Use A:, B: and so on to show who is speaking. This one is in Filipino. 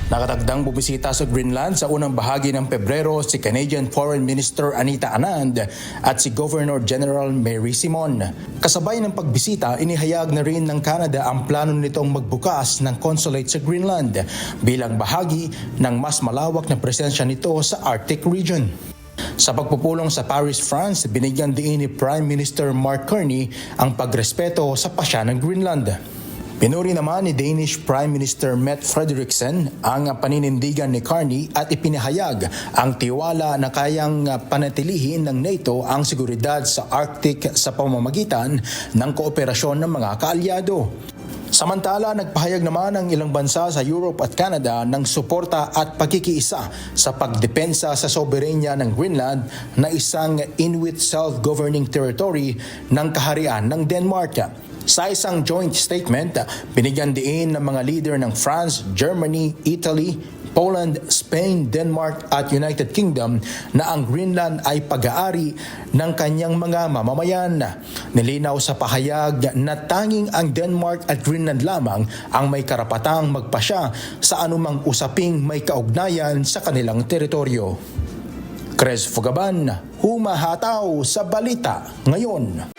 A: Nakatagdang bubisita sa Greenland sa unang bahagi ng Pebrero si Canadian Foreign Minister Anita Anand at si Governor General Mary Simon. Kasabay ng pagbisita, inihayag na rin ng Canada ang plano nitong magbukas ng consulate sa Greenland bilang bahagi ng mas malawak na presensya nito sa Arctic region. Sa pagpupulong sa Paris, France, binigyan din ni Prime Minister Mark Carney ang pagrespeto sa pasya ng Greenland. Pinuri naman ni Danish Prime Minister Mette Frederiksen ang paninindigan ni Carney at ipinahayag ang tiwala na kayang panatilihin ng NATO ang seguridad sa Arctic sa pamamagitan ng kooperasyon ng mga kaalyado. Samantala, nagpahayag naman ang ilang bansa sa Europe at Canada ng suporta at pagkikiisa sa pagdepensa sa soberenya ng Greenland na isang Inuit self-governing territory ng kaharian ng Denmark. Sa isang joint statement, binigyan diin ng mga leader ng France, Germany, Italy, Poland, Spain, Denmark at United Kingdom na ang Greenland ay pag-aari ng kanyang mga mamamayan. Nilinaw sa pahayag na tanging ang Denmark at Greenland lamang ang may karapatang magpasya sa anumang usaping may kaugnayan sa kanilang teritoryo. Cres Fugaban, humahataw sa balita ngayon.